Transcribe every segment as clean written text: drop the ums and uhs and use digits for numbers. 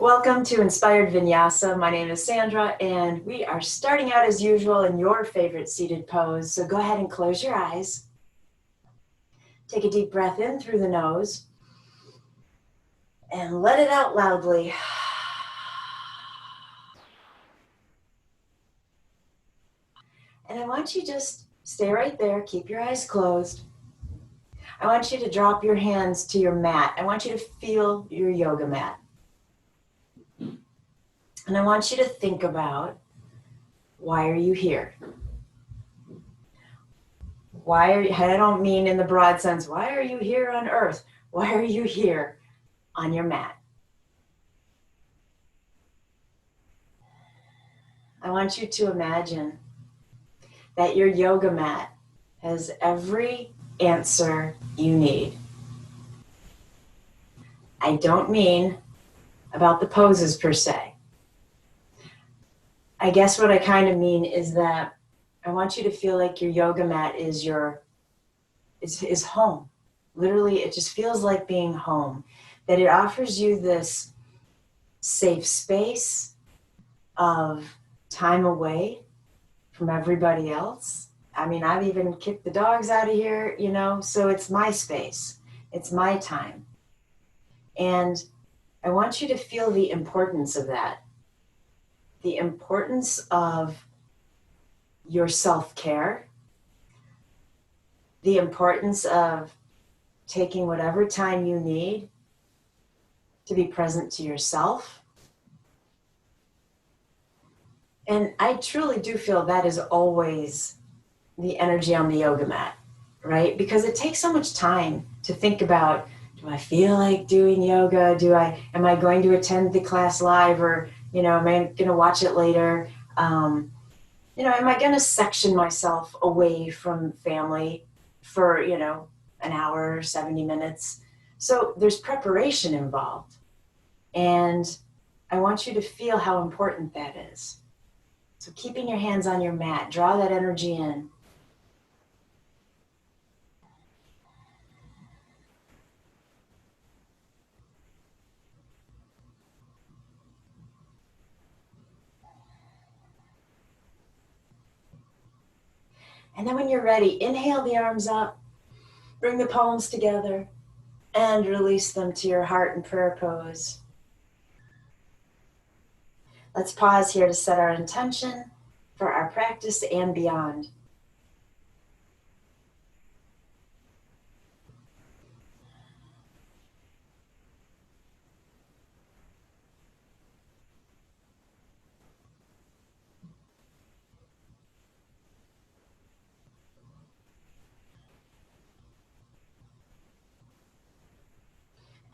Welcome to Inspired Vinyasa. My name is Sandra, and we are starting out as usual in your favorite seated pose. So go ahead and close your eyes. Take a deep breath in through the nose and let it out loudly. And I want you to just stay right there. Keep your eyes closed. I want you to drop your hands to your mat. I want you to feel your yoga mat. And I want you to think about, why are you here? Why are you, I don't mean in the broad sense, why are you here on earth? Why are you here on your mat? I want you to imagine that your yoga mat has every answer you need. I don't mean about the poses per se. I guess what I kind of mean is that I want you to feel like your yoga mat is is home. Literally, it just feels like being home. That it offers you this safe space of time away from everybody else. I mean, I've even kicked the dogs out of here, so it's my space. It's my time. And I want you to feel the importance of that. The importance of your self-care. The importance of taking whatever time you need to be present to yourself. And I truly do feel that is always the energy on the yoga mat, right? Because it takes so much time to think about, do I feel like doing yoga? Am I going to attend the class live, or, am I going to watch it later? Am I going to section myself away from family for, an hour, 70 minutes? So there's preparation involved. And I want you to feel how important that is. So keeping your hands on your mat, draw that energy in. And then when you're ready, inhale the arms up, bring the palms together, and release them to your heart and prayer pose. Let's pause here to set our intention for our practice and beyond.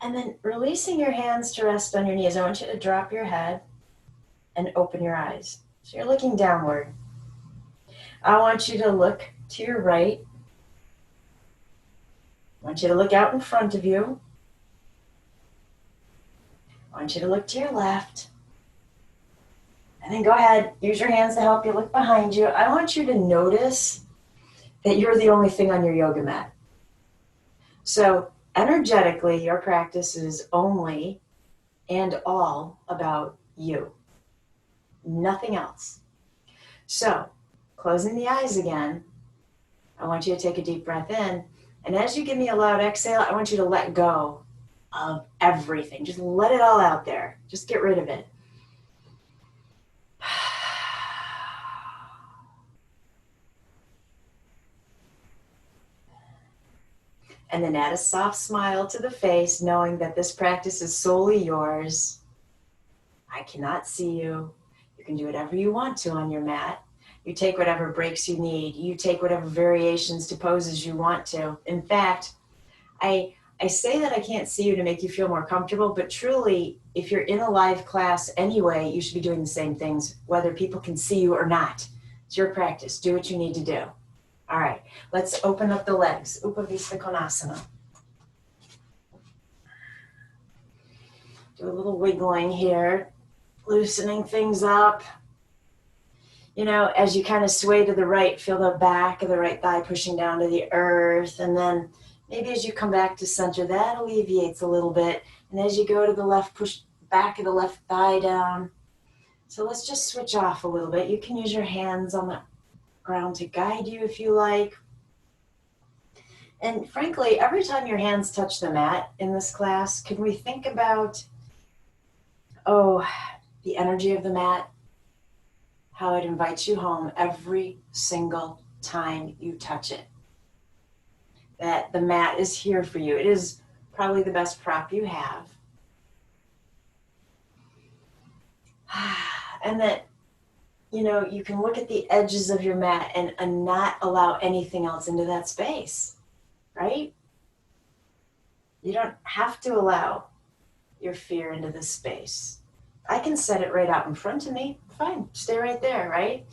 And then releasing your hands to rest on your knees. I want you to drop your head and open your eyes. So you're looking downward. I want you to look to your right. I want you to look out in front of you. I want you to look to your left. And then go ahead, use your hands to help you look behind you. I want you to notice that you're the only thing on your yoga mat. So energetically, your practice is only and all about you. Nothing else. So, closing the eyes again, I want you to take a deep breath in. And as you give me a loud exhale, I want you to let go of everything. Just let it all out there. Just get rid of it. And then add a soft smile to the face, knowing that this practice is solely yours. I cannot see you. You can do whatever you want to on your mat. You take whatever breaks you need. You take whatever variations to poses you want to. In fact, I say that I can't see you to make you feel more comfortable, but truly, if you're in a live class anyway, you should be doing the same things, whether people can see you or not. It's your practice. Do what you need to do. All right, let's open up the legs. Upavista Konasana. Do a little wiggling here, loosening things up. As you kind of sway to the right, feel the back of the right thigh pushing down to the earth. And then maybe as you come back to center, that alleviates a little bit. And as you go to the left, push back of the left thigh down. So let's just switch off a little bit. You can use your hands on the ground to guide you if you like. And frankly, every time your hands touch the mat in this class, can we think about, the energy of the mat, how it invites you home every single time you touch it. That the mat is here for you. It is probably the best prop you have. And that, you can look at the edges of your mat and not allow anything else into that space, right? You don't have to allow your fear into this space. I can set it right out in front of me. Fine, stay right there, right?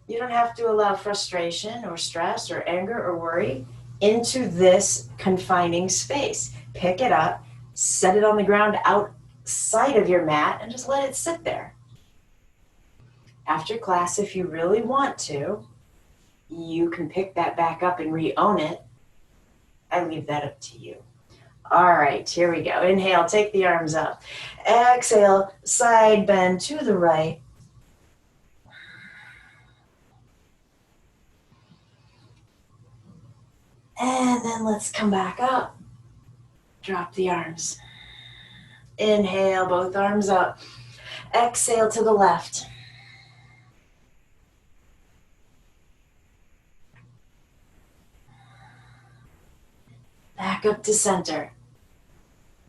You don't have to allow frustration or stress or anger or worry into this confining space. Pick it up, set it on the ground outside of your mat, and just let it sit there. After class, if you really want to, you can pick that back up and re-own it. I leave that up to you. All right, here we go. Inhale, take the arms up. Exhale, side bend to the right. And then let's come back up. Drop the arms. Inhale, both arms up. Exhale to the left. Back up to center.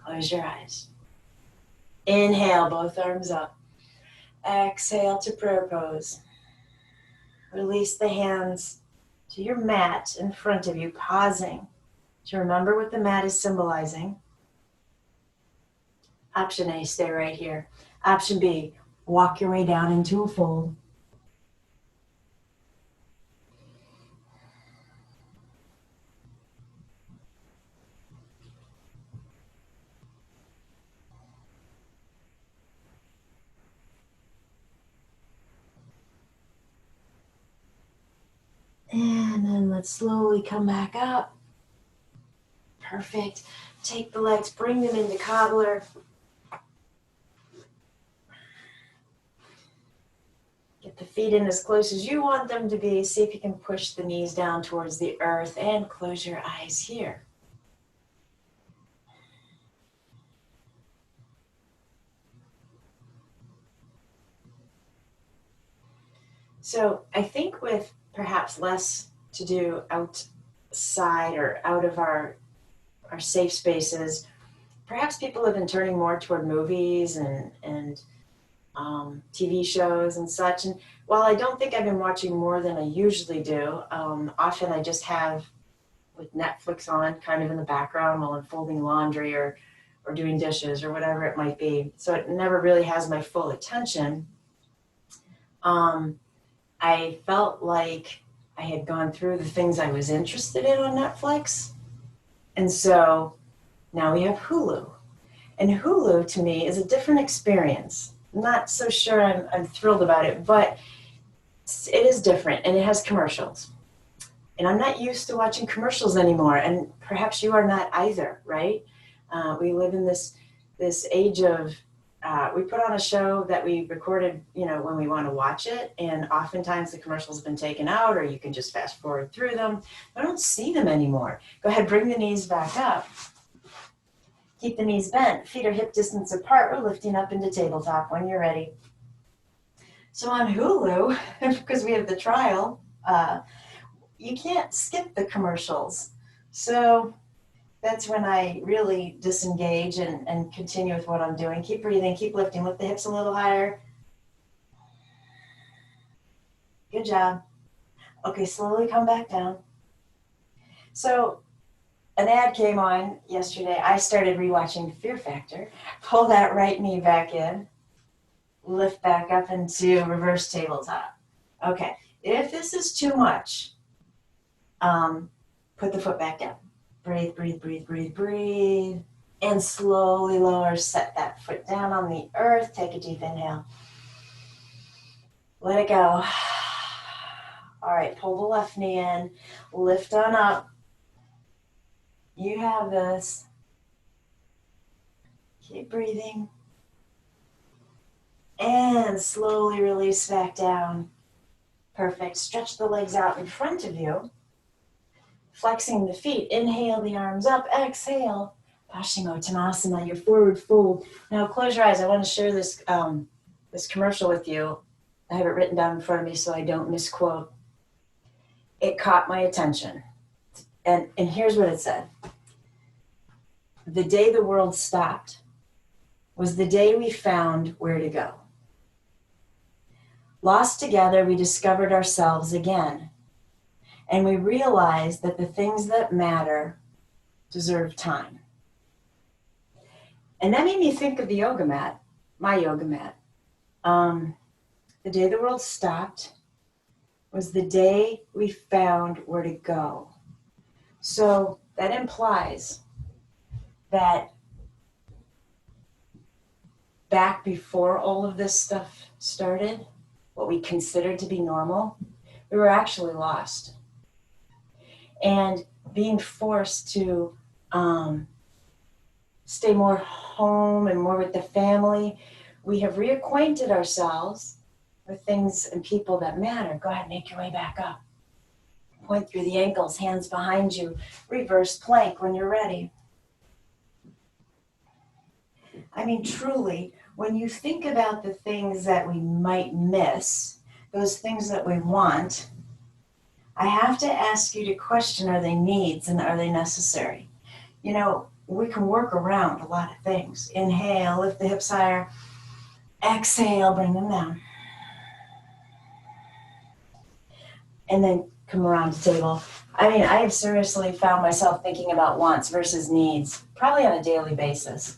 Close your eyes. Inhale, both arms up. Exhale to prayer pose. Release the hands to your mat in front of you, pausing to remember what the mat is symbolizing. Option A, stay right here. Option B, walk your way down into a fold. And then let's slowly come back up. Perfect. Take the legs, bring them into cobbler. Get the feet in as close as you want them to be. See if you can push the knees down towards the earth and close your eyes here. So I think with perhaps less to do outside or out of our safe spaces, perhaps people have been turning more toward movies and TV shows and such. And while I don't think I've been watching more than I usually do, often I just have with Netflix on kind of in the background while I'm folding laundry or doing dishes or whatever it might be. So it never really has my full attention. I felt like I had gone through the things I was interested in on Netflix. And so now we have Hulu. And Hulu to me is a different experience. I'm not so sure I'm thrilled about it, but it is different and it has commercials. And I'm not used to watching commercials anymore. And perhaps you are not either, right? We live in this age of, we put on a show that we recorded, when we want to watch it. And oftentimes the commercials have been taken out or you can just fast forward through them. I don't see them anymore. Go ahead, bring the knees back up. Keep the knees bent. Feet are hip distance apart. We're lifting up into tabletop when you're ready. So on Hulu, because we have the trial, you can't skip the commercials. So that's when I really disengage and continue with what I'm doing. Keep breathing, keep lifting, lift the hips a little higher. Good job. Okay, slowly come back down. So an ad came on yesterday. I started rewatching Fear Factor. Pull that right knee back in. Lift back up into reverse tabletop. Okay, if this is too much, put the foot back down. Breathe, breathe, breathe, breathe, breathe. And slowly lower, set that foot down on the earth. Take a deep inhale. Let it go. All right, pull the left knee in. Lift on up. You have this. Keep breathing. And slowly release back down. Perfect. Stretch the legs out in front of you. Flexing the feet. Inhale the arms up. Exhale. Paschimottanasana, your forward fold. Now close your eyes. I want to share this, this commercial with you. I have it written down in front of me so I don't misquote. It caught my attention. And here's what it said. The day the world stopped was the day we found where to go. Lost together, we discovered ourselves again. And we realized that the things that matter deserve time. And that made me think of the yoga mat, my yoga mat. The day the world stopped was the day we found where to go. So that implies that back before all of this stuff started, what we considered to be normal, we were actually lost. And being forced to stay more home and more with the family, we have reacquainted ourselves with things and people that matter. Go ahead, make your way back up. Point through the ankles, hands behind you. Reverse plank when you're ready. I mean, truly, when you think about the things that we might miss, those things that we want, I have to ask you to question, are they needs and are they necessary? You know, we can work around a lot of things. Inhale, lift the hips higher. Exhale, bring them down. And then come around the table. I mean, I have seriously found myself thinking about wants versus needs, probably on a daily basis.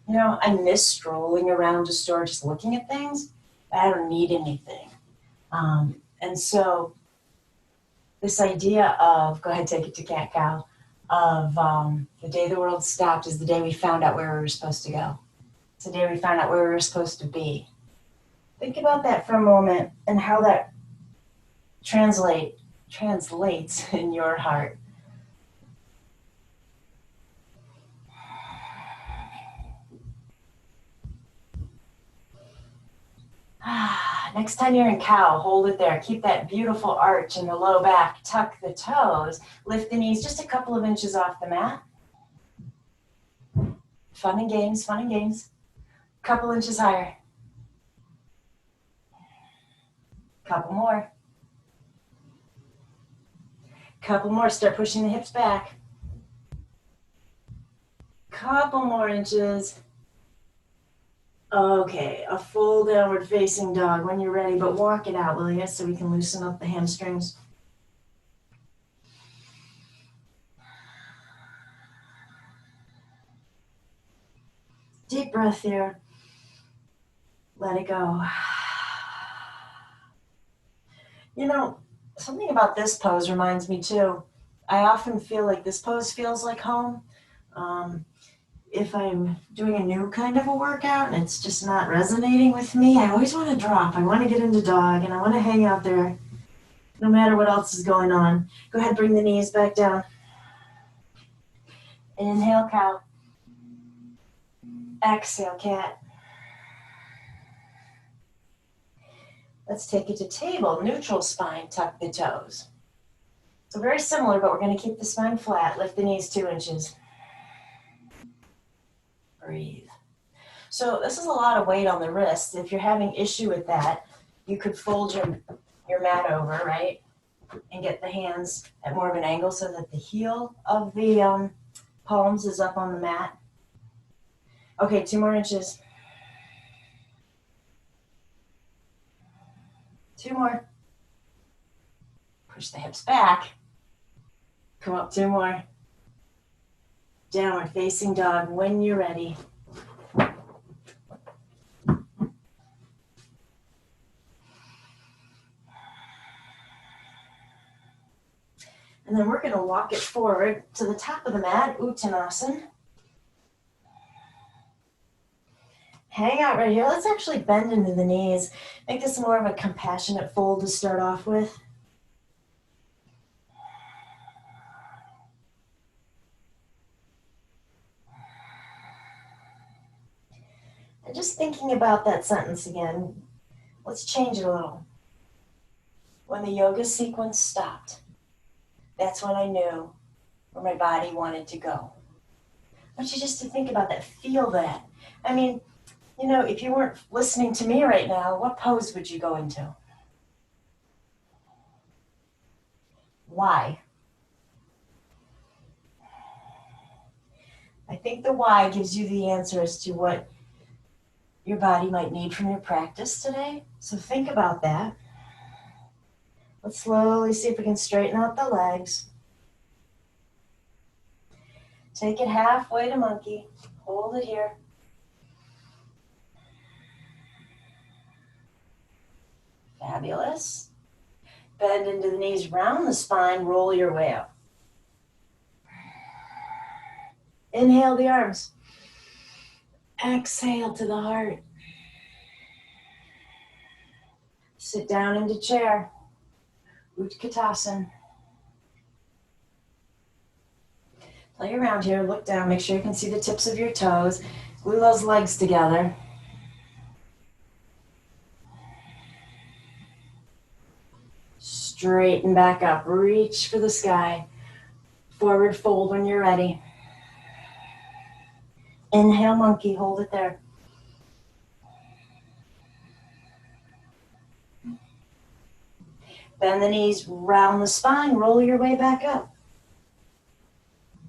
You know, I miss strolling around a store just looking at things, but I don't need anything. And so this idea of, go ahead, take it to cat cow, of the day the world stopped is the day we found out where we were supposed to go. It's the day we found out where we were supposed to be. Think about that for a moment and how that translates in your heart. Next time you're in cow, hold it there. Keep that beautiful arch in the low back. Tuck the toes. Lift the knees just a couple of inches off the mat. Fun and games, fun and games. Couple inches higher. Couple more. Couple more. Start pushing the hips back. Couple more inches. Okay, a full downward facing dog when you're ready, but walk it out, will you, so we can loosen up the hamstrings. Deep breath here. Let it go. You know, something about this pose reminds me too. I often feel like this pose feels like home. If I'm doing a new kind of a workout and it's just not resonating with me, I always want to drop. I want to get into dog and I want to hang out there no matter what else is going on. Go ahead, bring the knees back down. Inhale, cow. Exhale, cat. Let's take it to table. Neutral spine, tuck the toes. So very similar, but we're going to keep the spine flat. Lift the knees 2 inches. Breathe. So this is a lot of weight on the wrist. If you're having issue with that, you could fold your mat over, right? And get the hands at more of an angle so that the heel of the palms is up on the mat. Okay, 2 more inches. 2 more. Push the hips back. Come up 2 more. Downward facing dog when you're ready. And then we're going to walk it forward to the top of the mat, Uttanasana. Hang out right here. Let's actually bend into the knees. Make this more of a compassionate fold to start off with. And just thinking about that sentence again, let's change it a little. When the yoga sequence stopped, that's when I knew where my body wanted to go. I want you just to think about that, feel that. I mean, you know, if you weren't listening to me right now, what pose would you go into? Why? I think the why gives you the answer as to what your body might need from your practice today. So think about that. Let's slowly see if we can straighten out the legs. Take it halfway to monkey. Hold it here. Fabulous. Bend into the knees, round the spine, roll your way up. Inhale the arms. Exhale to the heart. Sit down into chair. Utkatasana. Play around here, look down, make sure you can see the tips of your toes. Glue those legs together. Straighten back up, reach for the sky. Forward fold when you're ready. Inhale monkey, hold it there. Bend the knees, round the spine, roll your way back up.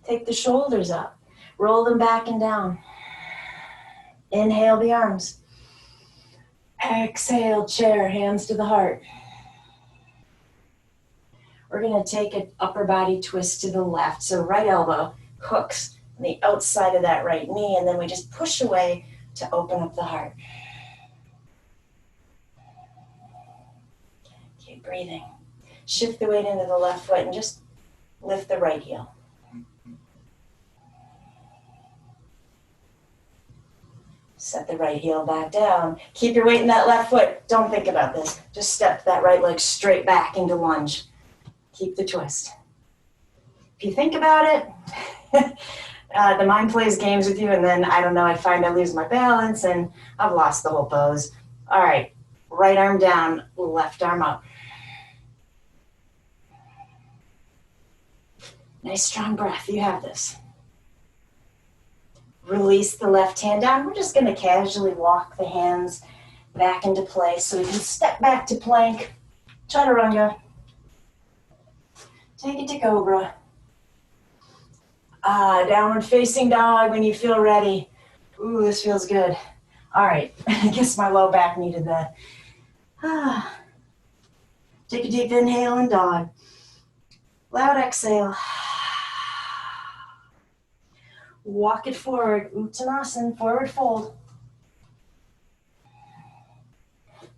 Take the shoulders up, roll them back and down. Inhale the arms. Exhale, chair, hands to the heart. We're gonna take an upper body twist to the left. So right elbow hooks on the outside of that right knee, and then we just push away to open up the heart. Keep breathing. Shift the weight into the left foot and just lift the right heel. Set the right heel back down. Keep your weight in that left foot. Don't think about this. Just step that right leg straight back into lunge. Keep the twist. If you think about it, the mind plays games with you, and then, I don't know, I find I lose my balance, and I've lost the whole pose. All right, right arm down, left arm up. Nice strong breath, you have this. Release the left hand down. We're just gonna casually walk the hands back into place so we can step back to plank, chaturanga. Take it to cobra. Downward facing dog when you feel ready. Ooh, this feels good. All right, I guess my low back needed that. Take a deep inhale in dog. Loud exhale. Walk it forward, Uttanasana, forward fold.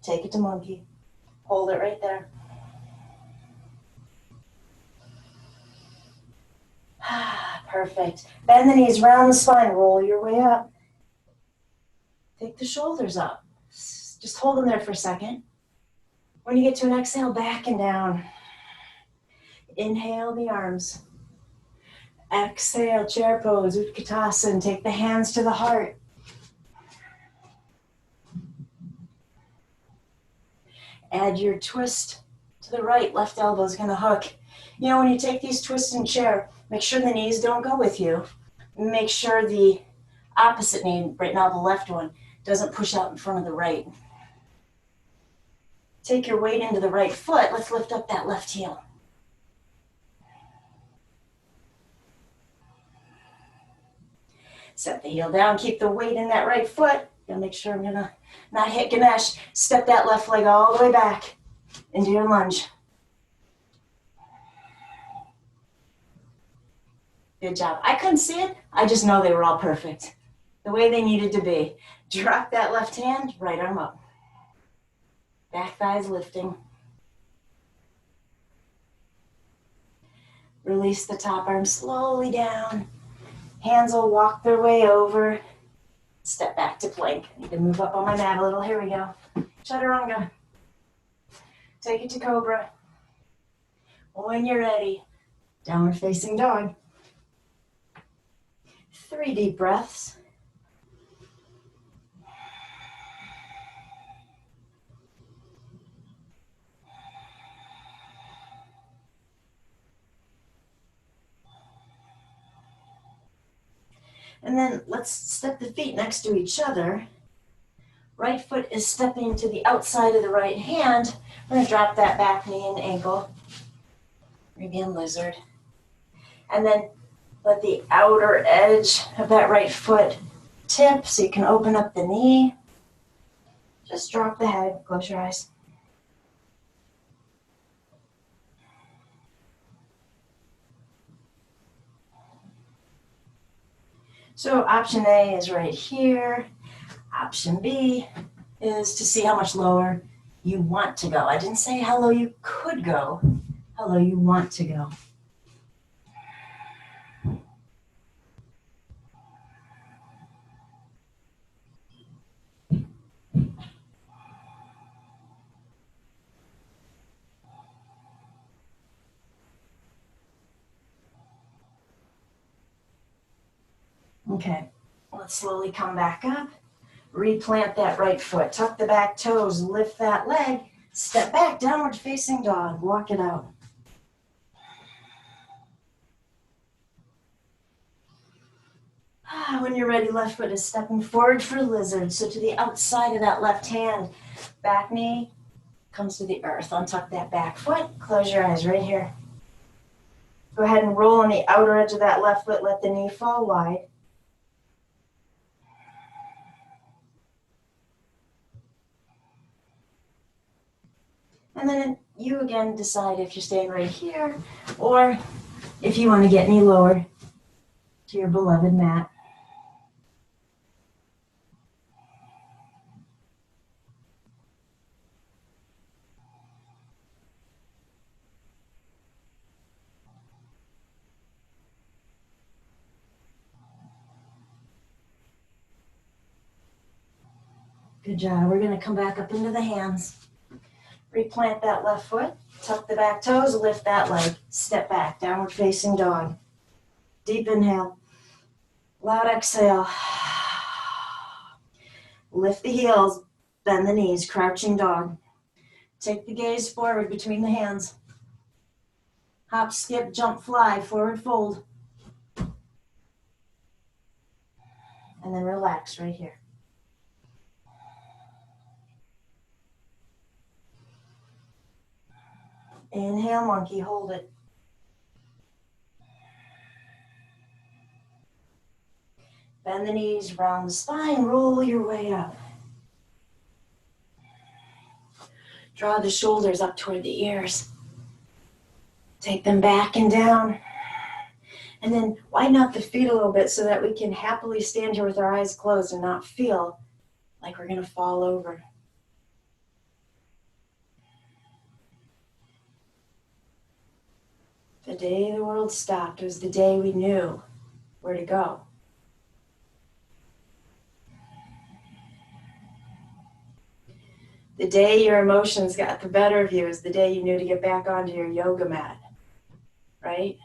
Take it to monkey. Hold it right there. Perfect. Bend the knees, round the spine, roll your way up. Take the shoulders up. Just hold them there for a second. When you get to an exhale, back and down. Inhale the arms. Exhale, chair pose, Utkatasana. Take the hands to the heart. Add your twist to the right. Left elbow is going to hook. You know, when you take these twists in chair, make sure the knees don't go with you. Make sure the opposite knee, right now the left one, doesn't push out in front of the right. Take your weight into the right foot. Let's lift up that left heel. Set the heel down, keep the weight in that right foot. Gotta make sure I'm gonna not hit Ganesh. Step that left leg all the way back into your lunge. Good job. I couldn't see it. I just know they were all perfect. The way they needed to be. Drop that left hand, right arm up. Back thighs lifting. Release the top arm slowly down. Hands will walk their way over. Step back to plank. I need to move up on my mat a little. Here we go. Chaturanga. Take it to cobra. When you're ready, downward facing dog. 3 deep breaths. And then let's step the feet next to each other. Right foot is stepping to the outside of the right hand. We're gonna drop that back knee and ankle. Maybe in lizard. And then let the outer edge of that right foot tip so you can open up the knee. Just drop the head, close your eyes. So option A is right here. Option B is to see how much lower you want to go. I didn't say how low you could go, how low you want to go. Okay, let's slowly come back up. Replant that right foot. Tuck the back toes. Lift that leg. Step back, downward facing dog. Walk it out. When you're ready, left foot is stepping forward for lizard. So to the outside of that left hand. Back knee comes to the earth. Untuck that back foot. Close your eyes right here. Go ahead and roll on the outer edge of that left foot. Let the knee fall wide. And then you again decide if you're staying right here or if you want to get any lower to your beloved mat. Good job. We're going to come back up into the hands. Replant that left foot. Tuck the back toes. Lift that leg. Step back. Downward facing dog. Deep inhale. Loud exhale. Lift the heels. Bend the knees. Crouching dog. Take the gaze forward between the hands. Hop, skip, jump, fly. Forward fold. And then relax right here. Inhale, monkey, hold it. Bend the knees, round the spine, roll your way up. Draw the shoulders up toward the ears. Take them back and down. And then widen out the feet a little bit so that we can happily stand here with our eyes closed and not feel like we're going to fall over. The day the world stopped was the day we knew where to go. The day your emotions got the better of you is the day you knew to get back onto your yoga mat, right?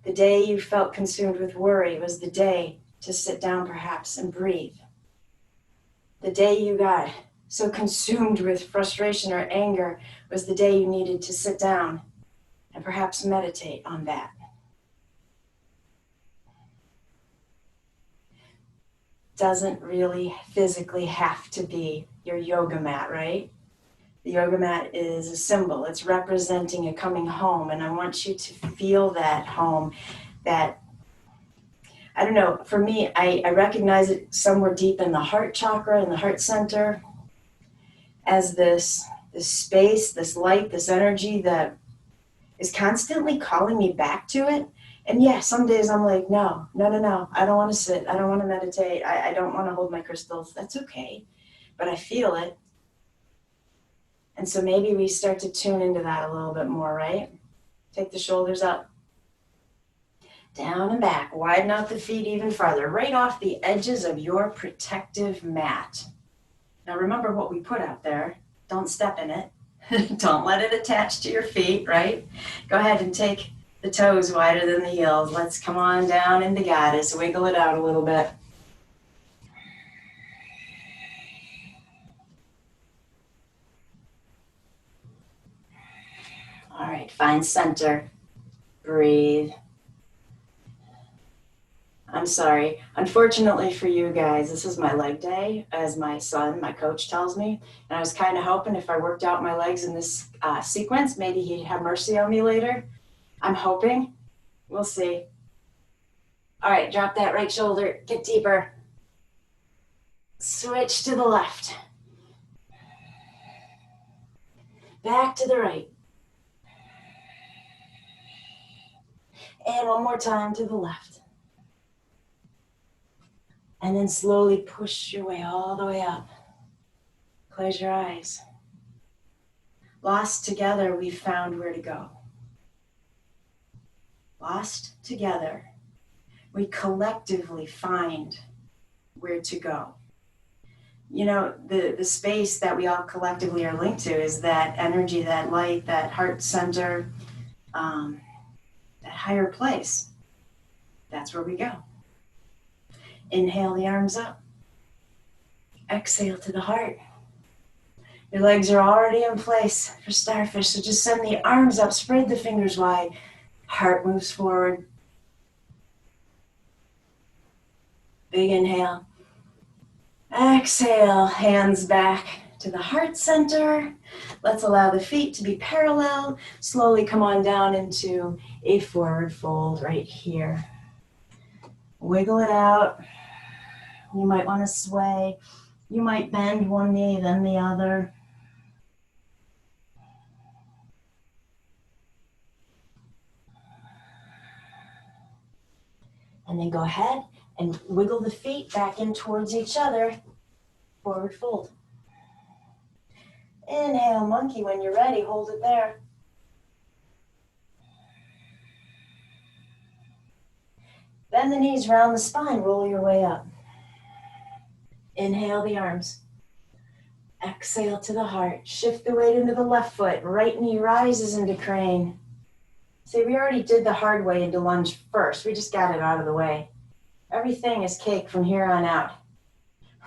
The day you felt consumed with worry was the day to sit down perhaps and breathe. The day you got so consumed with frustration or anger was the day you needed to sit down and perhaps meditate on that. Doesn't really physically have to be your yoga mat, right? The yoga mat is a symbol. It's representing a coming home, and I want you to feel that home, that, I don't know, for me, I recognize it somewhere deep in the heart chakra, in the heart center, as this space, this light, this energy that is constantly calling me back to it. And yeah, some days I'm like, no, I don't want to sit. I don't want to meditate. I don't want to hold my crystals. That's okay. But I feel it. And so maybe we start to tune into that a little bit more, right? Take the shoulders up, down and back. Widen out the feet even farther, right off the edges of your protective mat. Now remember what we put out there. Don't step in it. Don't let it attach to your feet, right? Go ahead and take the toes wider than the heels. Let's come on down into goddess. Wiggle it out a little bit. All right, find center. Breathe. I'm sorry. Unfortunately for you guys, this is my leg day, as my son, my coach, tells me. And I was kind of hoping if I worked out my legs in this sequence, maybe he'd have mercy on me later. I'm hoping. We'll see. All right, drop that right shoulder. Get deeper. Switch to the left. Back to the right. And one more time to the left. And then slowly push your way all the way up. Close your eyes. Lost together, we've found where to go. Lost together, we collectively find where to go. You know, the space that we all collectively are linked to is that energy, that light, that heart center, that higher place. That's where we go. Inhale the arms up. Exhale to the heart. Your legs are already in place for starfish, so just send the arms up, spread the fingers wide. Heart moves forward. Big inhale. Exhale, hands back to the heart center. Let's allow the feet to be parallel. Slowly come on down into a forward fold right here. Wiggle it out. You might want to sway. You might bend one knee, then the other. And then go ahead and wiggle the feet back in towards each other. Forward fold. Inhale, monkey. When you're ready, hold it there. Bend the knees, round the spine, roll your way up. Inhale the arms. Exhale to the heart. Shift the weight into the left foot. Right knee rises into crane. See, we already did the hard way into lunge first. We just got it out of the way. Everything is cake from here on out.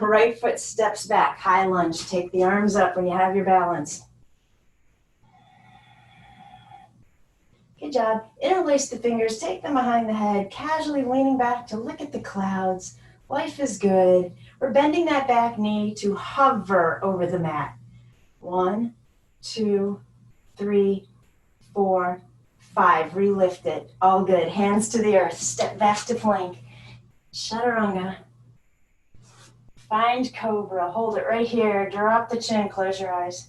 Right foot steps back, high lunge. Take the arms up when you have your balance. Good job. Interlace the fingers, take them behind the head, casually leaning back to look at the clouds. Life is good. We're bending that back knee to hover over the mat. 1, 2, 3, 4, 5. Relift it. All good. Hands to the earth. Step back to plank. Chaturanga. Find cobra. Hold it right here. Drop the chin. Close your eyes.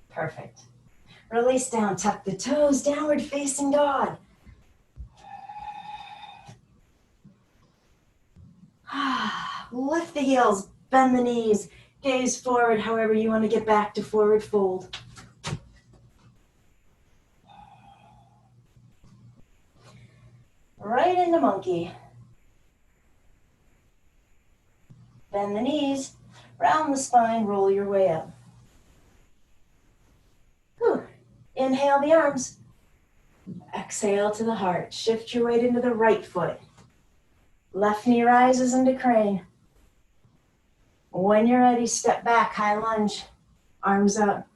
Perfect. Release down. Tuck the toes. Downward facing dog. Lift the heels. Bend the knees. Gaze forward. However you want to get back to forward fold. Right into monkey. Bend the knees, round the spine, roll your way up. Whew. Inhale the arms. Exhale to the heart. Shift your weight into the right foot. Left knee rises into crane. When you're ready, step back, high lunge. Arms up.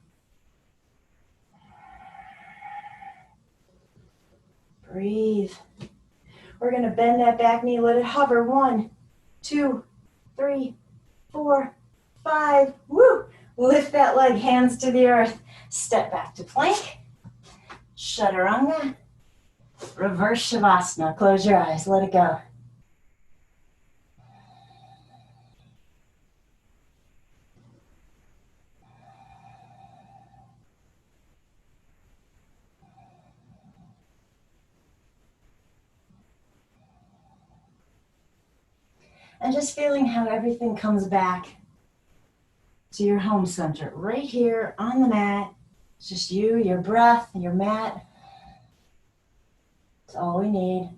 Breathe. We're going to bend that back knee, let it hover. 1, 2, 3, 4, 5. Woo! Lift that leg, hands to the earth. Step back to plank. Chaturanga. Reverse Shavasana. Close your eyes, let it go. And just feeling how everything comes back to your home center. Right here on the mat. It's just you, your breath, your mat. That's all we need.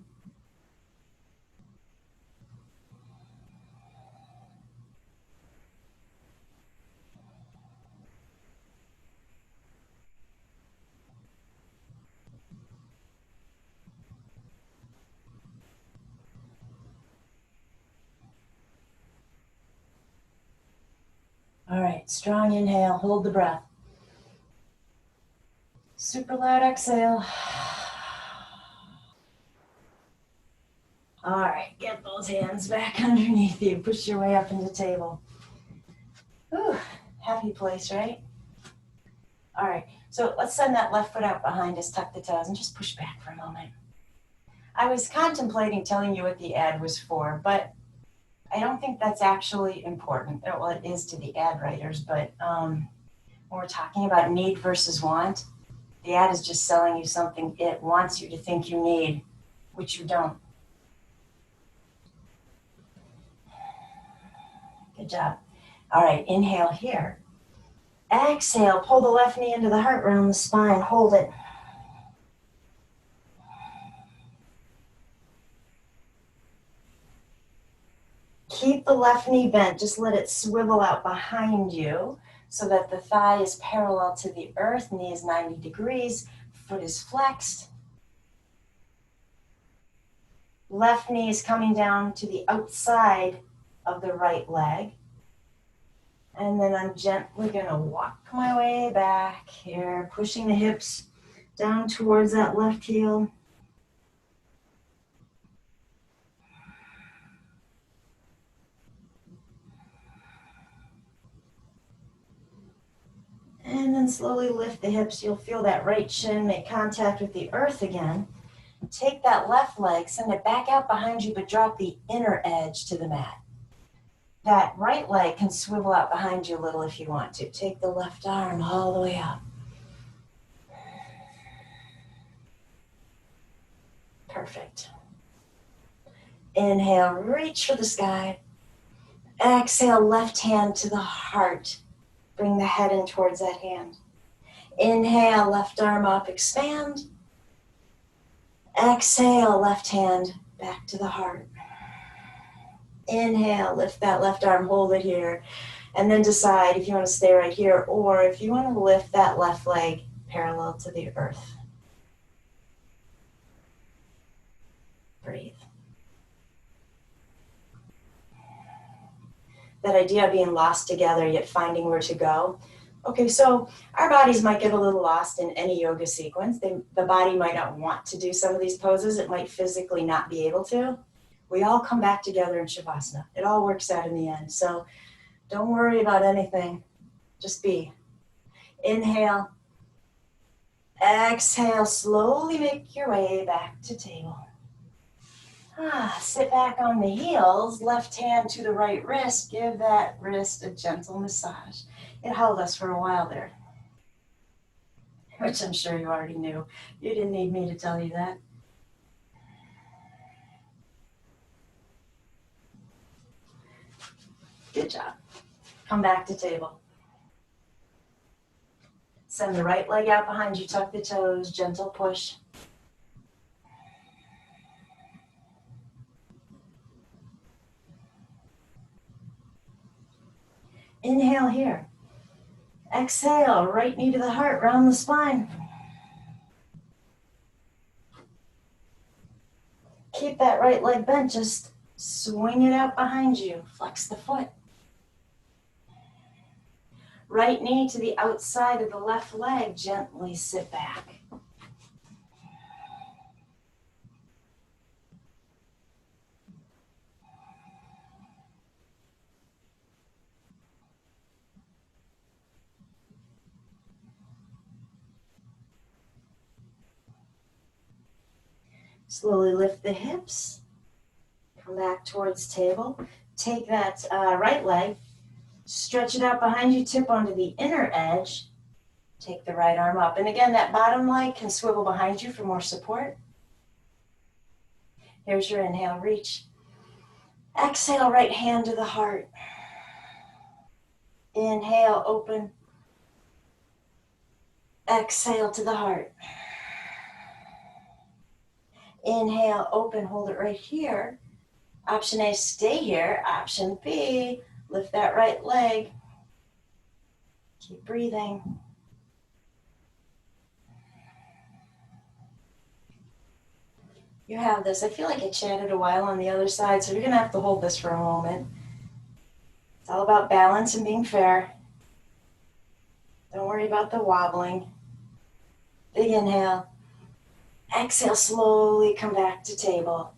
All right, strong inhale, hold the breath. Super loud exhale. All right, get those hands back underneath you. Push your way up into table. Ooh, happy place, right? All right, so let's send that left foot out behind us, tuck the toes, and just push back for a moment. I was contemplating telling you what the ad was for, but I don't think that's actually important. Well, it is to the ad writers, but when we're talking about need versus want, the ad is just selling you something it wants you to think you need, which you don't. Good job. All right, inhale here. Exhale, pull the left knee into the heart, round the spine, hold it. Keep the left knee bent, just let it swivel out behind you so that the thigh is parallel to the earth, knee is 90 degrees, foot is flexed. Left knee is coming down to the outside of the right leg. And then I'm gently gonna walk my way back here, pushing the hips down towards that left heel. And then slowly lift the hips. You'll feel that right shin make contact with the earth again. Take that left leg, send it back out behind you, but drop the inner edge to the mat. That right leg can swivel out behind you a little if you want to. Take the left arm all the way up. Perfect. Inhale, reach for the sky. Exhale, left hand to the heart. Bring the head in towards that hand. Inhale, left arm up, expand. Exhale, left hand back to the heart. Inhale, lift that left arm, hold it here. And then decide if you want to stay right here or if you want to lift that left leg parallel to the earth. Breathe. That idea of being lost together yet finding where to go. Okay, so our bodies might get a little lost in any yoga sequence. The body might not want to do some of these poses. It might physically not be able to. We all come back together in Shavasana. It all works out in the end. So don't worry about anything. Just be. Inhale. Exhale. Slowly make your way back to table. Sit back on the heels. Left hand to the right wrist. Give that wrist a gentle massage. It held us for a while there, which I'm sure you already knew. You didn't need me to tell you that. Good job. Come back to table. Send the right leg out behind you, tuck the toes, gentle push. Inhale here. Exhale, right knee to the heart, round the spine. Keep that right leg bent, just swing it out behind you. Flex the foot. Right knee to the outside of the left leg, gently sit back. Slowly lift the hips. Come back towards table. Take that right leg, stretch it out behind you, tip onto the inner edge. Take the right arm up. And again, that bottom leg can swivel behind you for more support. Here's your inhale, reach. Exhale, right hand to the heart. Inhale, open. Exhale to the heart. Inhale, open, hold it right here. Option A, stay here. Option B, lift that right leg. Keep breathing. You have this. I feel like I chatted a while on the other side, so you're going to have to hold this for a moment. It's all about balance and being fair. Don't worry about the wobbling. Big inhale. Exhale, slowly come back to table.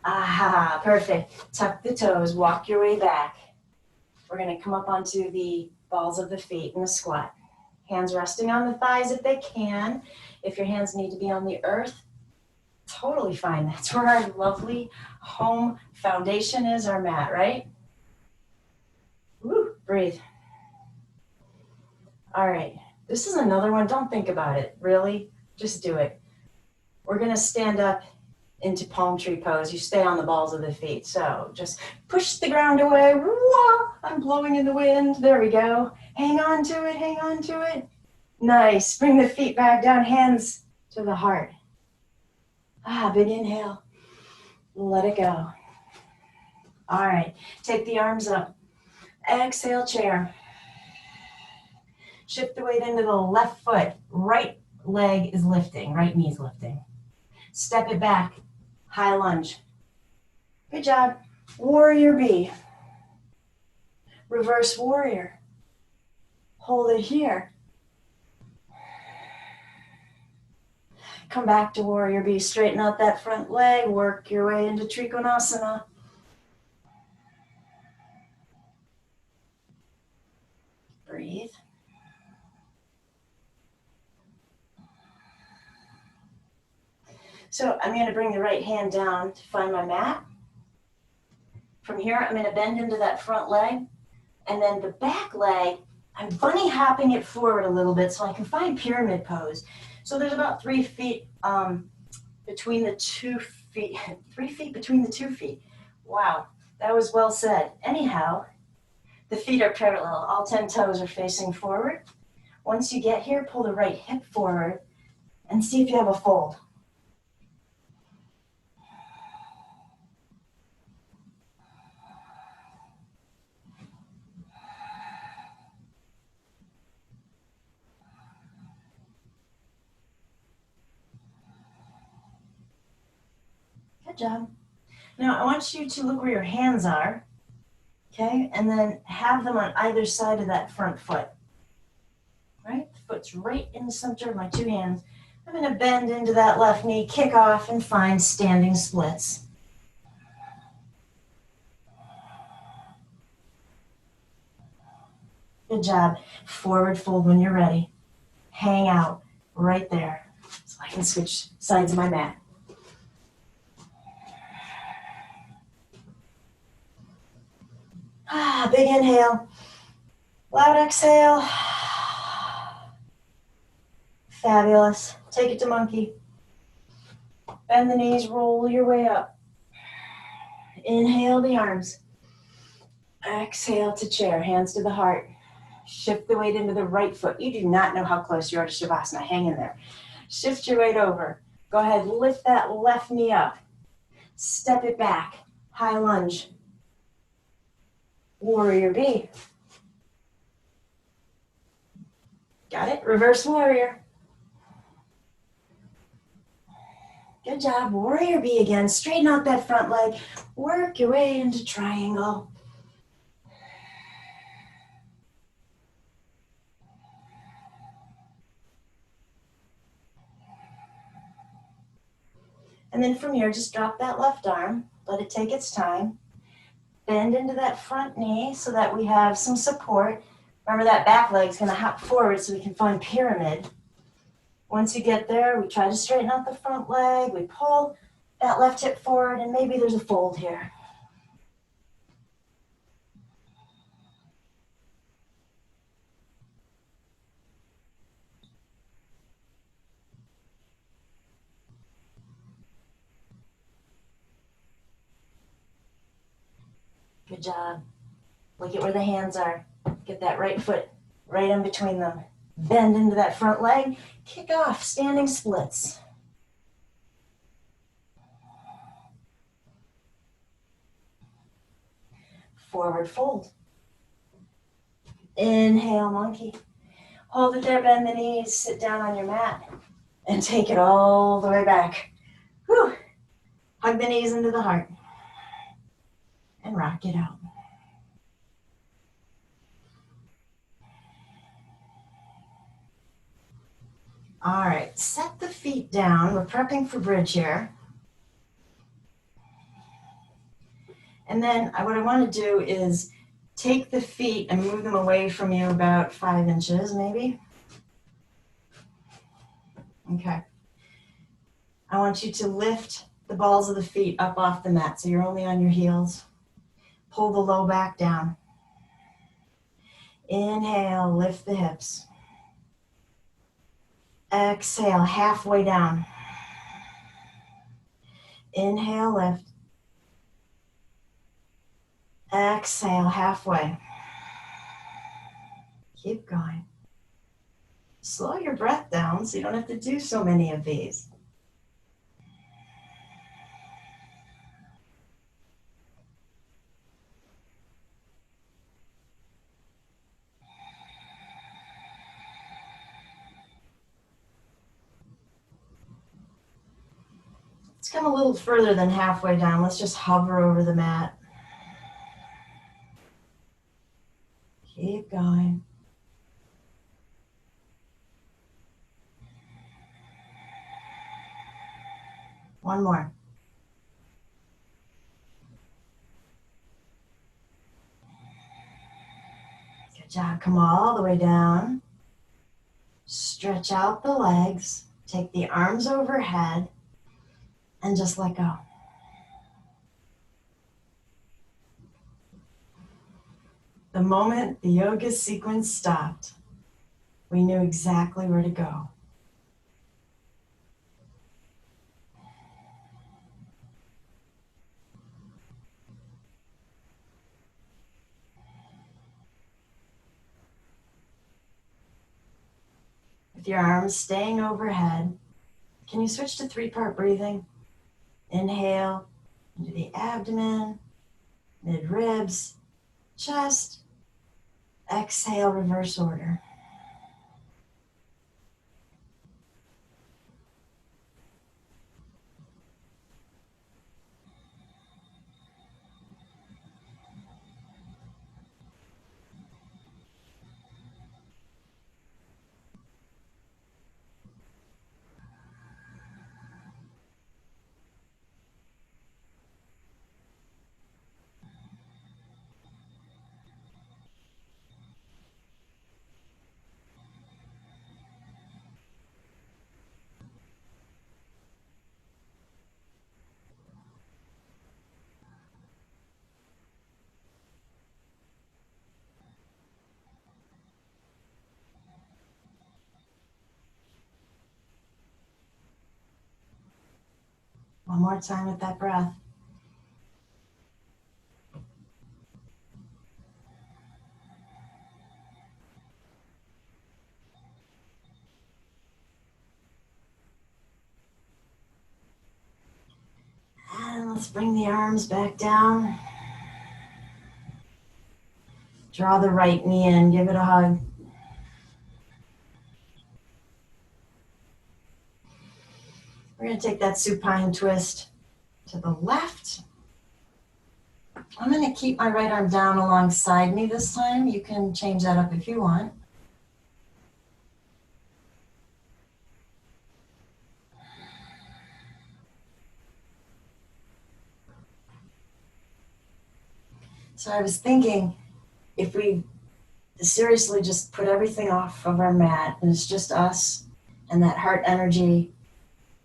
Ah, perfect. Tuck the toes, walk your way back. We're gonna come up onto the balls of the feet in a squat. Hands resting on the thighs if they can. If your hands need to be on the earth, totally fine. That's where our lovely home foundation is, our mat, right? Woo, breathe. All right, this is another one. Don't think about it, really. Just do it. We're gonna stand up into palm tree pose. You stay on the balls of the feet. So just push the ground away. Whoa, I'm blowing in the wind. There we go. Hang on to it, hang on to it. Nice. Bring the feet back down, hands to the heart. Ah, big inhale. Let it go. All right, take the arms up. Exhale, chair. Shift the weight into the left foot. Right leg is lifting, right knee is lifting. Step it back. High lunge. Good job. Warrior B. Reverse warrior. Hold it here. Come back to warrior B. Straighten out that front leg. Work your way into Trikonasana. Breathe. So I'm going to bring the right hand down to find my mat. From here, I'm going to bend into that front leg. And then the back leg, I'm bunny hopping it forward a little bit so I can find pyramid pose. So there's about 3 feet between the 2 feet, 3 feet between the 2 feet. Wow, that was well said. Anyhow, the feet are parallel. All 10 toes are facing forward. Once you get here, pull the right hip forward and see if you have a fold. Good job. Now I want you to look where your hands are, okay? And then have them on either side of that front foot, right? The foot's right in the center of my 2 hands. I'm gonna bend into that left knee, kick off and find standing splits. Good job. Forward fold when you're ready. Hang out right there so I can switch sides of my mat. Ah, big inhale. Loud exhale. Fabulous. Take it to monkey. Bend the knees, roll your way up. Inhale the arms. Exhale to chair, hands to the heart. Shift the weight into the right foot. You do not know how close you are to Shavasana. Hang in there. Shift your weight over. Go ahead, lift that left knee up. Step it back. High lunge. Warrior B. Got it? Reverse warrior. Good job. Warrior B again. Straighten out that front leg. Work your way into triangle. And then from here, just drop that left arm. Let it take its time. Bend into that front knee so that we have some support. Remember that back leg is going to hop forward so we can find pyramid. Once you get there, we try to straighten out the front leg. We pull that left hip forward, and maybe there's a fold here. Good job. Look at where the hands are. Get that right foot right in between them. Bend into that front leg. Kick off standing splits. Forward fold. Inhale, monkey. Hold it there, bend the knees, sit down on your mat, and take it all the way back. Whew. Hug the knees into the heart. And rock it out. All right, set the feet down. We're prepping for bridge here. And then what I want to do is take the feet and move them away from you about 5 inches, maybe. Okay. I want you to lift the balls of the feet up off the mat so you're only on your heels. Pull the low back down. Inhale, lift the hips. Exhale, halfway down. Inhale, lift. Exhale, halfway. Keep going. Slow your breath down so you don't have to do so many of these. Let's come a little further than halfway down. Let's just hover over the mat. Keep going. One more. Good job. Come all the way down. Stretch out the legs. Take the arms overhead and just let go. The moment the yoga sequence stopped, we knew exactly where to go. With your arms staying overhead, can you switch to 3-part breathing? Inhale into the abdomen, mid-ribs, chest. Exhale, reverse order. One more time with that breath. And let's bring the arms back down. Draw the right knee in, give it a hug. We're going to take that supine twist to the left. I'm going to keep my right arm down alongside me this time. You can change that up if you want. So I was thinking, if we seriously just put everything off of our mat and it's just us and that heart energy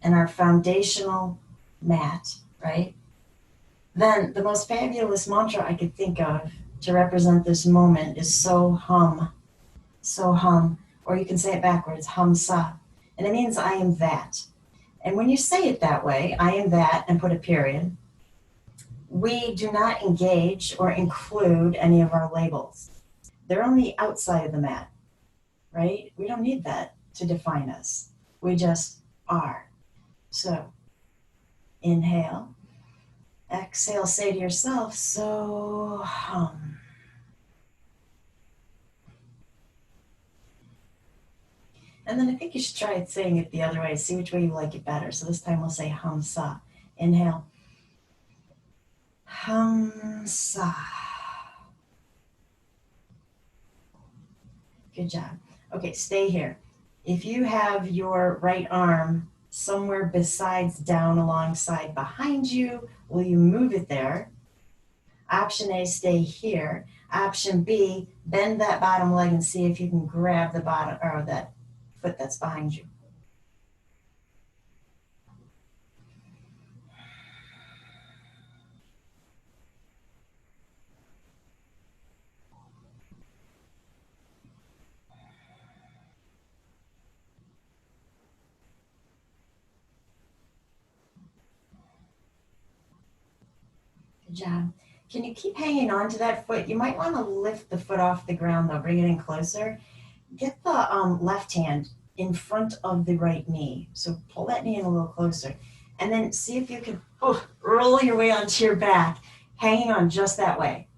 and our foundational mat, right? Then the most fabulous mantra I could think of to represent this moment is so hum, or you can say it backwards, hum sa. And it means I am that. And when you say it that way, I am that, and put a period, we do not engage or include any of our labels. They're on the outside of the mat, right? We don't need that to define us. We just are. So inhale, exhale, say to yourself, so hum. And then I think you should try saying it the other way, see which way you like it better. So this time we'll say hum sa. Inhale, hum sa. Good job. Okay, stay here. If you have your right arm somewhere besides down, alongside, behind you, will you move it there? Option A, stay here. Option B, bend that bottom leg and see if you can grab the bottom or that foot that's behind you. Good job. Can you keep hanging on to that foot? You might want to lift the foot off the ground though. Bring it in closer. Get the left hand in front of the right knee. So pull that knee in a little closer. And then see if you can roll your way onto your back, hanging on just that way.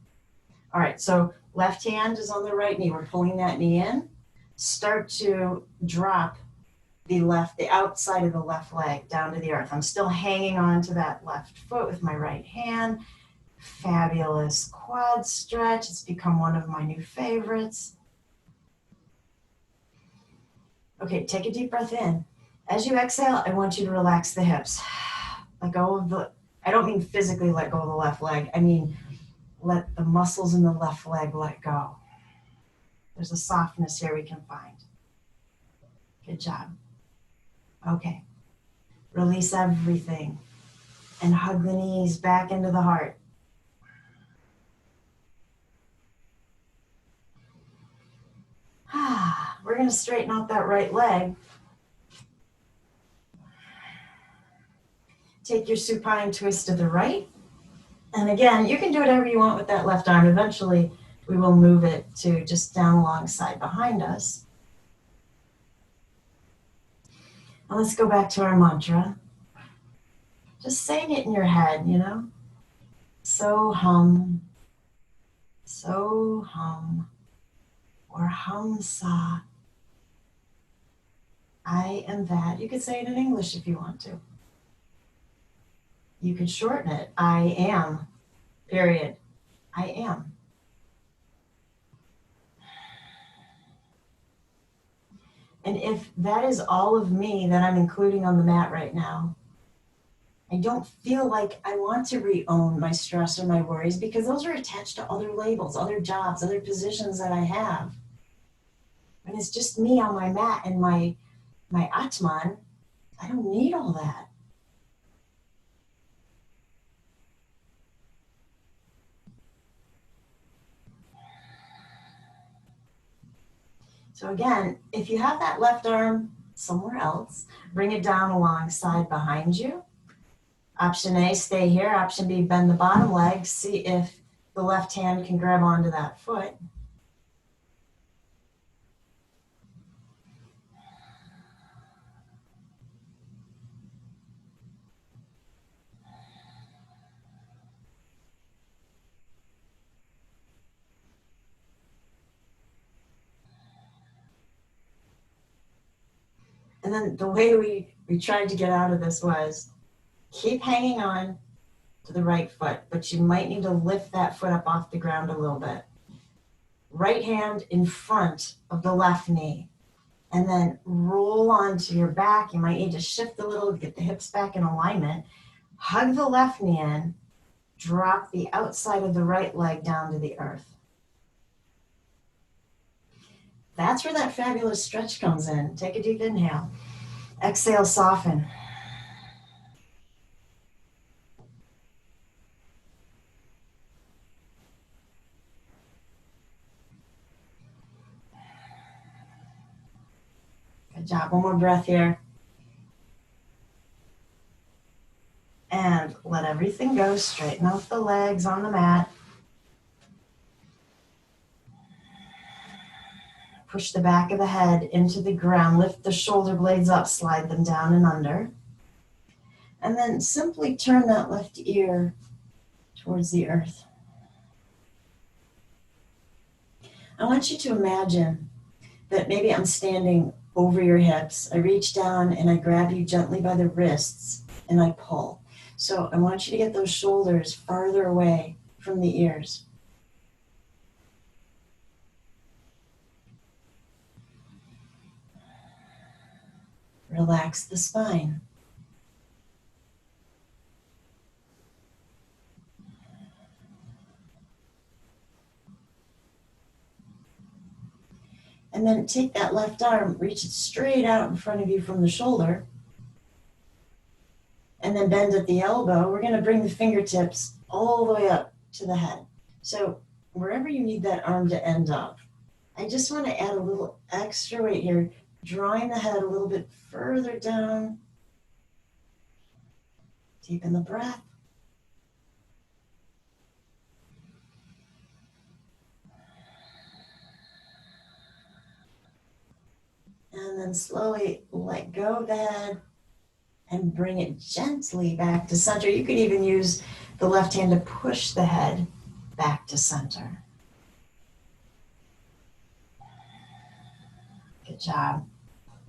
All right, so left hand is on the right knee. We're pulling that knee in. Start to drop the outside of the left leg down to the earth. I'm still hanging on to that left foot with my right hand. Fabulous quad stretch. It's become one of my new favorites. Okay, take a deep breath in. As you exhale, I want you to relax the hips. Let go of I don't mean physically let go of the left leg. I mean, let the muscles in the left leg let go. There's a softness here we can find. Good job. Okay. Release everything and hug the knees back into the heart. We're going to straighten out that right leg. Take your supine twist to the right. And again, you can do whatever you want with that left arm. Eventually, we will move it to just down alongside behind us. Now let's go back to our mantra. Just saying it in your head, you know. So hum, or hum sa. I am that. You could say it in English if you want to. You could shorten it. I am, period. I am. And if that is all of me that I'm including on the mat right now, I don't feel like I want to re-own my stress or my worries because those are attached to other labels, other jobs, other positions that I have. When it's just me on my mat and my Atman, I don't need all that. So again, if you have that left arm somewhere else, bring it down alongside behind you. Option A, stay here. Option B, bend the bottom leg. See if the left hand can grab onto that foot. And then the way we tried to get out of this was keep hanging on to the right foot, but you might need to lift that foot up off the ground a little bit. Right hand in front of the left knee, and then roll onto your back. You might need to shift a little to get the hips back in alignment. Hug the left knee in, drop the outside of the right leg down to the earth. That's where that fabulous stretch comes in. Take a deep inhale. Exhale, soften. Good job. One more breath here. And let everything go. Straighten out the legs on the mat. Push the back of the head into the ground. Lift the shoulder blades up. Slide them down and under. And then simply turn that left ear towards the earth. I want you to imagine that maybe I'm standing over your hips. I reach down and I grab you gently by the wrists and I pull. So I want you to get those shoulders farther away from the ears. Relax the spine. And then take that left arm, reach it straight out in front of you from the shoulder. And then bend at the elbow. We're going to bring the fingertips all the way up to the head. So wherever you need that arm to end up, I just want to add a little extra weight here, drawing the head a little bit further down. Deepen the breath. And then slowly let go of the head and bring it gently back to center. You could even use the left hand to push the head back to center. Good job.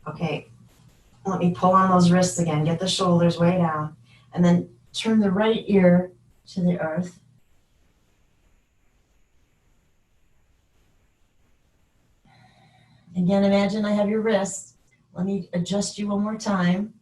Okay, let me pull on those wrists again. Get the shoulders way down. And then turn the right ear to the earth. Again, imagine I have your wrists. Let me adjust you one more time.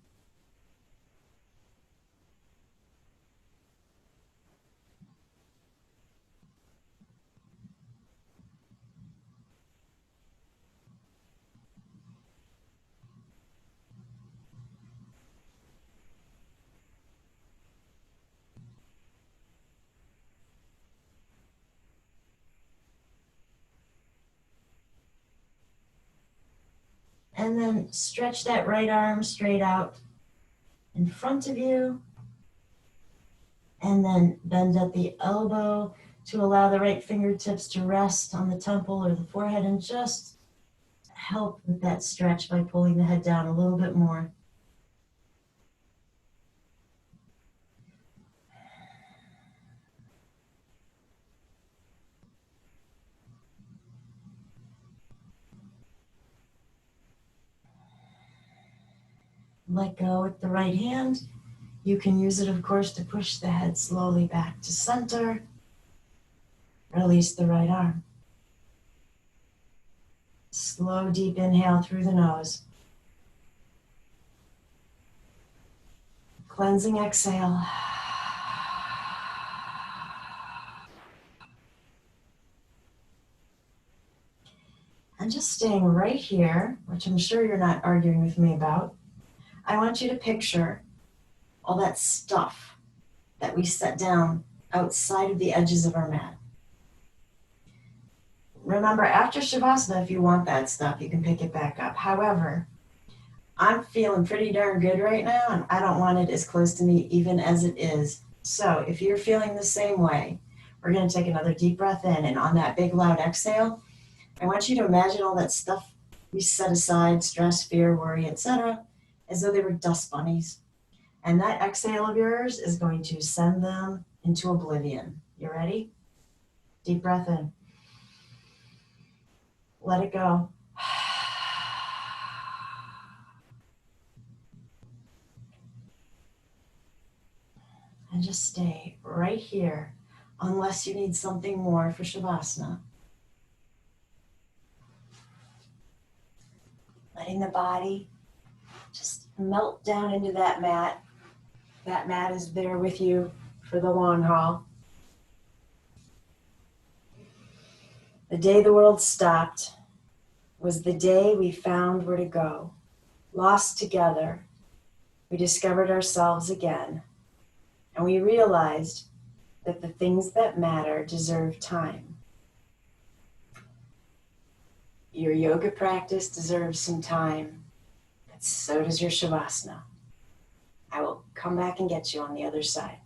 And then stretch that right arm straight out in front of you. And then bend at the elbow to allow the right fingertips to rest on the temple or the forehead, and just help with that stretch by pulling the head down a little bit more. Let go with the right hand. You can use it, of course, to push the head slowly back to center. Release the right arm. Slow, deep inhale through the nose. Cleansing exhale. And just staying right here, which I'm sure you're not arguing with me about, I want you to picture all that stuff that we set down outside of the edges of our mat. Remember, after Shavasana, if you want that stuff, you can pick it back up. However, I'm feeling pretty darn good right now, and I don't want it as close to me even as it is. So if you're feeling the same way, we're going to take another deep breath in, and on that big loud exhale, I want you to imagine all that stuff we set aside, stress, fear, worry, etc., as though they were dust bunnies. And that exhale of yours is going to send them into oblivion. You ready? Deep breath in. Let it go. And just stay right here, unless you need something more for Shavasana. Letting the body just melt down into that mat. That mat is there with you for the long haul. The day the world stopped was the day we found where to go. Lost together, we discovered ourselves again, and we realized that the things that matter deserve time. Your yoga practice deserves some time, but so does your Shavasana. I will come back and get you on the other side.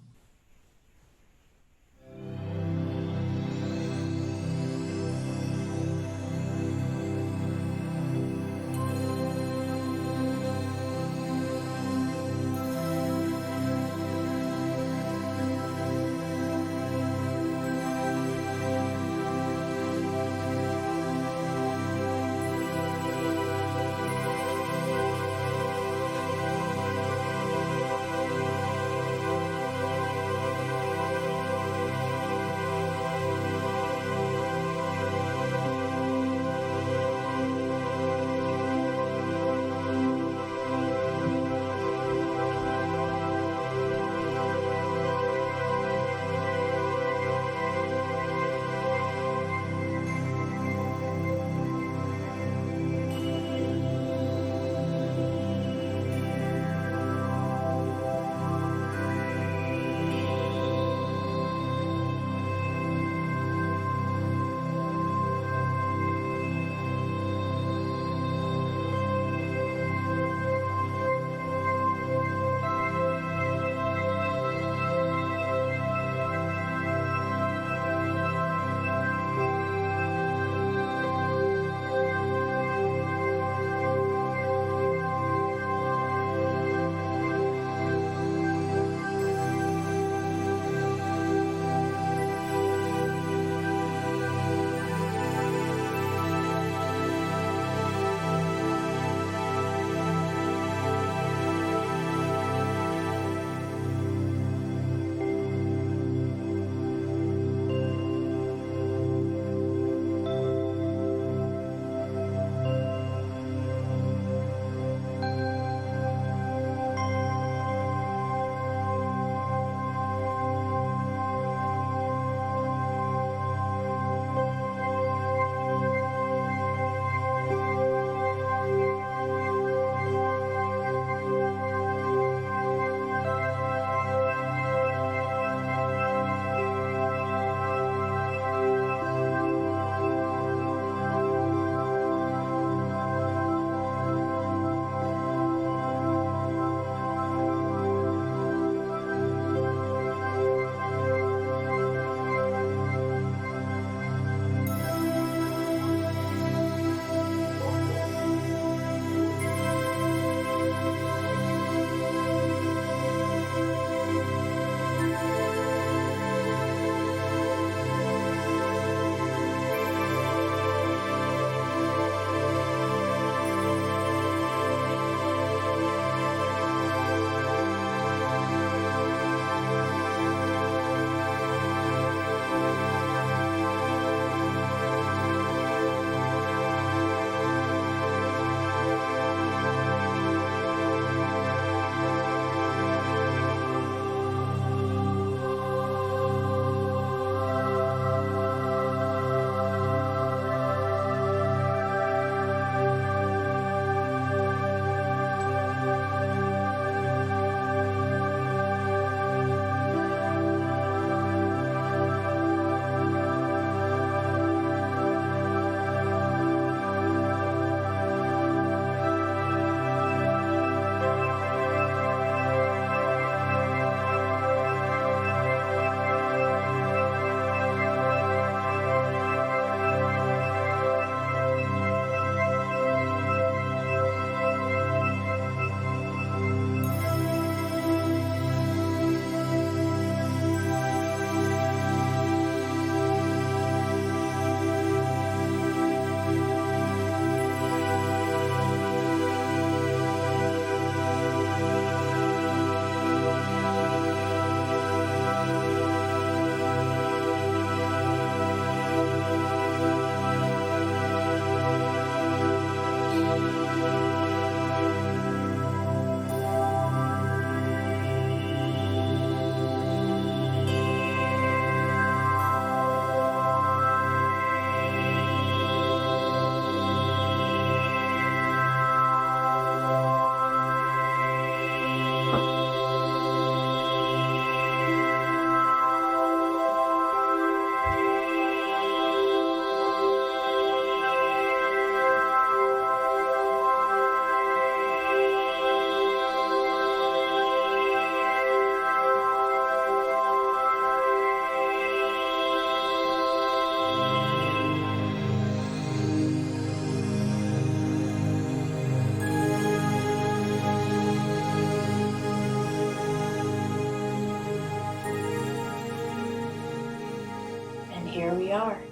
we are.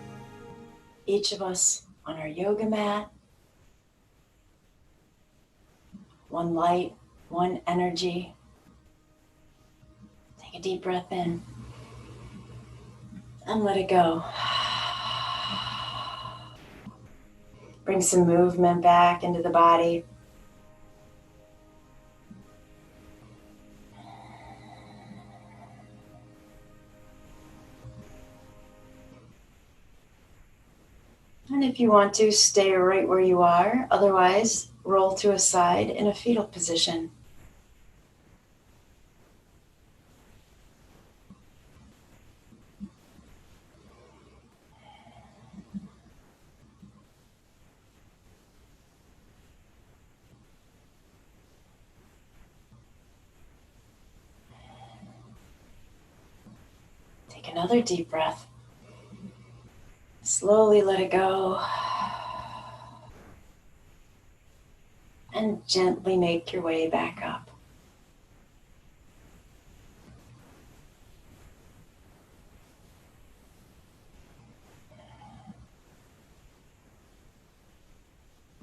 Each of us on our yoga mat. One light, one energy. Take a deep breath in and let it go. Bring some movement back into the body. And if you want to, stay right where you are. Otherwise, roll to a side in a fetal position. Take another deep breath. Slowly let it go. And gently make your way back up.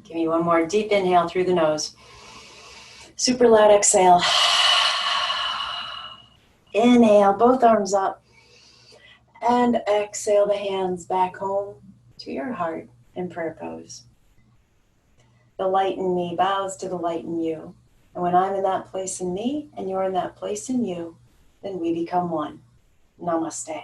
Give me one more deep inhale through the nose. Super loud exhale. Inhale, both arms up. And exhale the hands back home to your heart in prayer pose. The light in me bows to the light in you. And when I'm in that place in me and you're in that place in you, then we become one. Namaste.